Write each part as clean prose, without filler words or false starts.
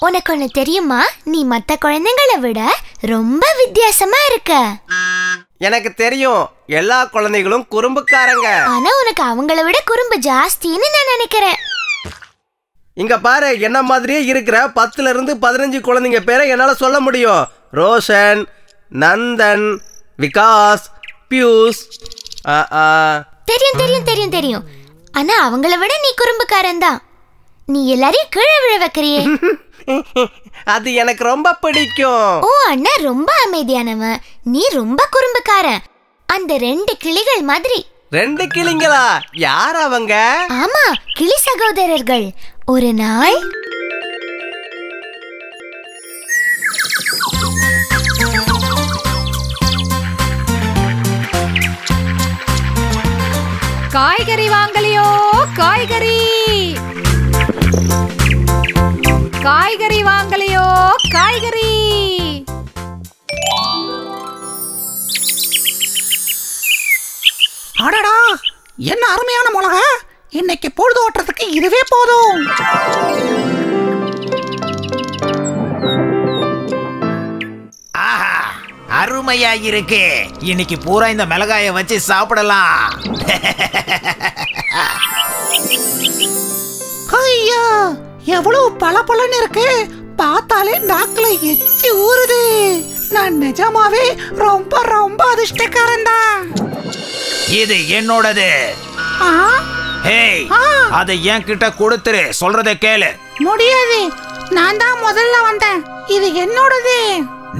உனக்கு ஒண்ணு தெரியுமா? நீ மத்த குழந்தைங்களை விட ரொம்ப வித்தியாசமா இருக்க. எனக்கு தெரியும், எல்லா குழந்தைகளும் குறும்புக்காரங்க. ஆனா உனக்கு அவங்கள விட குறும்பு ஜாஸ்தின்னு நான் நினைக்கிறேன். இங்க பாரு, என்ன மாதிரியே இருக்கிற 10ல இருந்து 15 குழந்தைங்க பேரை என்னால சொல்ல முடியும். ரோஷன், நந்தன், விகாஸ், பியூஸ். தெரியும் தெரியும் தெரியும் தெரியும். ஆனா அவங்கள விட நீ குறும்புக்காரன் தான். நீ எல்லாரையும் கீழே விழ வைக்கிறியே. அது எனக்கு ரொம்ப பிடிக்கும். ஓ அண்ணா ரொம்ப அமைதியானவன், நீ ரொம்ப குறும்புக்காரன். அந்த 2 கிளிகள் மாதிரி. 2 கிளிங்களா? யார் அவங்க? ஆமா, கிளி சகோதரர்கள். ஒரு நாள் காய்கறி வாங்கலையோ? காய்கறி காய்கறி வாங்கலையோ? காய்கறி. அடடா, என்ன அருமையான மிளகா! இன்னைக்கு பொழுது ஓட்டுறதுக்கு இதுவே போதும். ஆஹா, அருமையா இருக்கு. இன்னைக்கு பூரா இந்த மிளகாய வச்சு சாப்பிடலாம். ஐயா, எவ்வளவு பளபளன்னு இருக்கு! பார்த்தாலே நாக்குல எச்சி ஊறுது. நான் நிஜமாவே ரொம்ப ரொம்ப அதிர்ஷ்டக்காரன் தான். இது என்னோடது. ஹேய், அதை என் கிட்ட கொடுத்துரு. சொல்றத கேளு. முடியாது, நான் தான் முதல்ல வந்தேன். இது என்னோடது.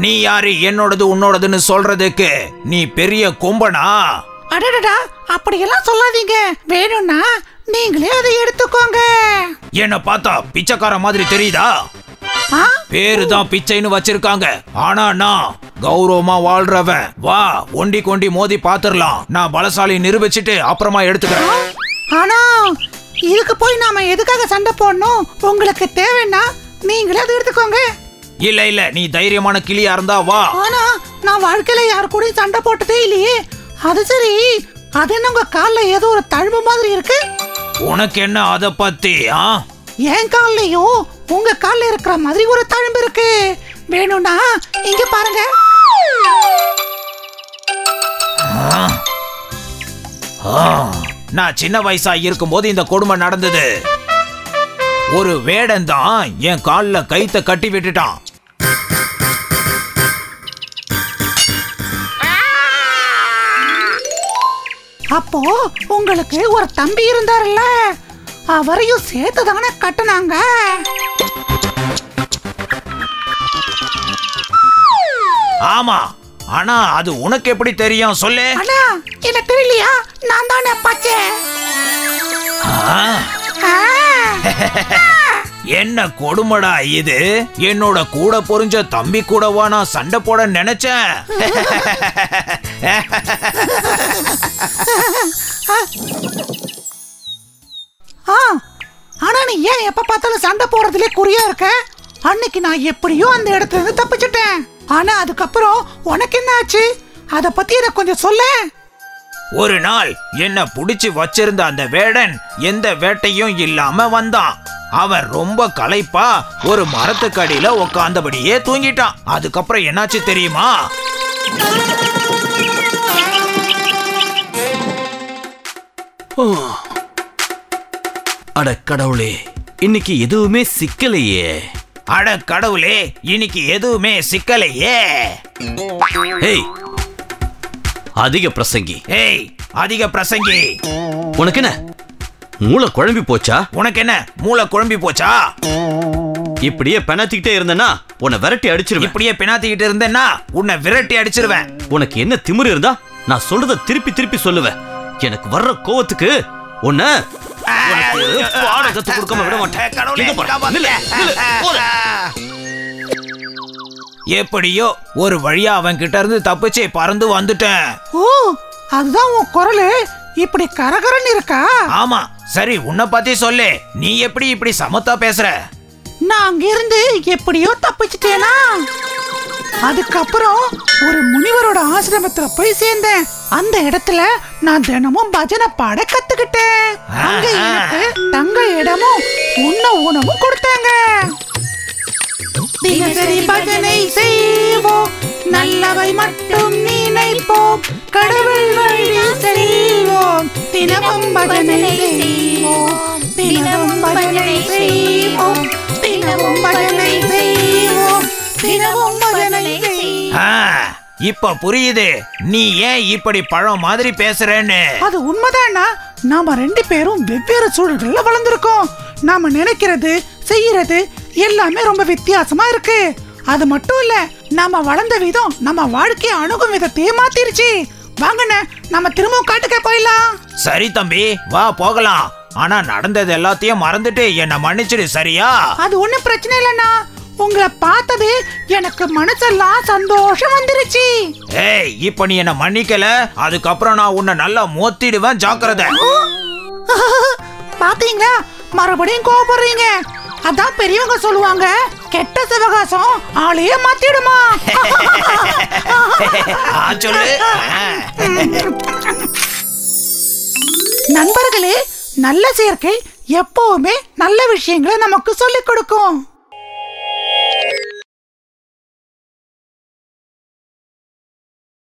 நீ யாரு என்னோடது உன்னோடதுன்னு சொல்றதுக்கு? நீ பெரிய கொம்பனா? அடடடா, அப்படியெல்லாம் சொல்லாதீங்க. வேணும்னா நீங்களே அதை எடுத்துக்கோங்க. என்ன பார்த்தா பிச்சைக்கார மாதிரி தெரியுதா? பேரு தான் பிச்சைன்னு வச்சிருக்காங்க. ஆனா நான் கௌரவமா வாழ்றவன். வா, ஒண்டி கொண்டி மோதி பாத்துரலாம். நான் பலசாலி நிரூபிச்சுட்டு அப்புறமா எடுத்துக்கிறேன். ஆனா இதுக்கு போய் நாம எதுக்காக சண்டை போடணும்? உங்களுக்கு தேவைன்னா நீங்களே அதை எடுத்துக்கோங்க. இல்ல இல்ல, நீ தைரியமான கிளியா இருந்தா வா. ஆனா நான் வாழ்க்கையில யாரு கூட சண்டை போட்டதே இல்லையே. அது சரி, அது என்ன உங்க கால்ல ஏதோ ஒரு தழும்பு மாதிரி இருக்கு? உனக்கு என்ன அத பத்தி? என் கால்லையும் உங்க கால்ல இருக்கிற மாதிரி ஒரு தழும்பு இருக்கு. வேணும்னா இங்க பாருங்க. நான் சின்ன வயசா இருக்கும்போது இந்த கொடுமை நடந்தது. ஒரு வேடன் தான் என் கால்ல கைத்த கட்டி விட்டுட்டான். அப்போ உங்களுக்கு ஒரு தம்பி இருந்தார்ல, அவரையும் சேர்த்து தானே கட்டுனாங்க? ஆமா, ஆனா அது உனக்கு எப்படி தெரியும்? சொல்லு. அண்ணா, எனக்கு தெரியலையா? நான் தானே பச்சை. என்ன கொடுமடா இது! என்னோட கூட பொறிஞ்ச தம்பி கூடவா நான் சண்டை போட நினைச்சேன். ஆனா நீ ஏன் எப்ப பார்த்தாலும் சண்டை போடுறதுல குறியா இருக்க? அன்னைக்கு நான் எப்படியோ அந்த இடத்துல இருந்து தப்பிச்சிட்டேன். ஆனா அதுக்கப்புறம் உனக்கு என்ன ஆச்சு? அத பத்தி எனக்கு கொஞ்சம் சொல்ல. ஒரு நாள் என்ன புடிச்சு வச்சிருந்த அந்த வேடன் எந்த வேட்டையும் இல்லாம வந்தான். அவன் ரொம்ப களைப்பா ஒரு மரத்துக்கு அடியில உட்கார்ந்தபடியே தூங்கிட்டான். அதுக்கப்புறம் என்னாச்சு தெரியுமா? அட கடவுளே, இன்னைக்கு எதுவுமே சிக்கலையே. அட கடவுளே, இன்னைக்கு எதுவுமே சிக்கலையே. ஏய், அதிக பிரசங்கி. ஏய், அதிக பிரசங்கி. உனக்கு என்ன மூளை குழம்பி போச்சா? உனக்கு என்ன மூளை குழம்பி போச்சா? இப்படியே பெனாத்திக்கிட்டே இருந்தேன்னா உன்னை விரட்டி அடிச்சிருவேன். இப்படியே பெனாத்திக்கிட்டு இருந்தேன்னா உன்னை விரட்டி அடிச்சிருவேன். உனக்கு என்ன திமிரு இருந்தா நான் சொல்றத திருப்பி திருப்பி சொல்லுவேன். எனக்கு வர்ற கோவத்துக்கு உன்னை பாடகத்து கொடுக்காம விட மாட்டேன். எப்படியோ ஒரு வழியா அவன் கிட்ட இருந்து தப்பிச்சு பறந்து வந்துட்டேன். ஓ, அதுதான் உன் குரலு இப்படி கரகரன்னு இருக்கா? ஆமா. சரி, உன்னை பத்தி சொல்லு. நீ எப்படி இப்படி சமத்தா பேசுற? நான் அங்கிருந்து எப்படியோ தப்பிச்சிட்டேனா? அதுக்கப்புறம் ஒரு முனிவரோட ஆசிரமத்துல போய் சேர்ந்தேன். அந்த இடத்துல நான் தினமும் பஜனை பாட கத்துக்கிட்டேன். அங்க எனக்கு தங்க இடமும் உண்ண உணவும் கொடுத்தாங்க. தினசரி பஜனை செய்வோம், நல்லவை மட்டும் நினைப்போம், கடவுள் வழி செல்வோம். தினமும் பஜனை செய்வோம், தினமும் பஜனை செய்வோம், தினமும் பஜனை செய்வோம், தினமும் பஜனை செய்வோம். இப்ப புரியுது நீ ஏன் இப்படி பழம் மாதிரி பேசுறேன்னு. அது உண்மைதானா? நாம 2 பேரும் வெவ்வேறு சூழல்கள்ல வளர்ந்துருக்கோம். நாம நினைக்கிறது செய்யறது எல்லாமே ரொம்ப வித்தியாசமா இருக்கு. அது மட்டும் இல்ல, நாம வளர்ந்த விதம் நம்ம வாழ்க்கையை அணுகும் விதத்தையே மாத்திருச்சு. வாங்கண்ணே, நம்ம திரும்பவும் காட்டுக்கே போயிடலாம். சரி தம்பி, வா போகலாம். ஆனா நடந்தது எல்லாத்தையும் மறந்துட்டு என்ன மன்னிச்சிடு, சரியா? அது ஒண்ணும் பிரச்சனை இல்லைண்ணா. உங்களை பார்த்தது எனக்கு மனசெல்லாம் சந்தோஷம் வந்துருச்சு. ஏய், இப்ப நீ என்ன மன்னிக்கல, அதுக்கப்புறம் நான் உன்னை நல்லா மோத்திடுவேன், ஜாக்கிரதை. பாத்தீங்களா, மறுபடியும் கோபப்படுறீங்க. அதான் பெரியவங்க சொல்லுவாங்க, கெட்ட சிவகாசம் ஆளையே மாத்திடுமா. சொல்லு. நண்பர்களே, நல்ல சேர்க்கை எப்பவுமே நல்ல விஷயங்களை நமக்கு சொல்லிக் கொடுக்கும்.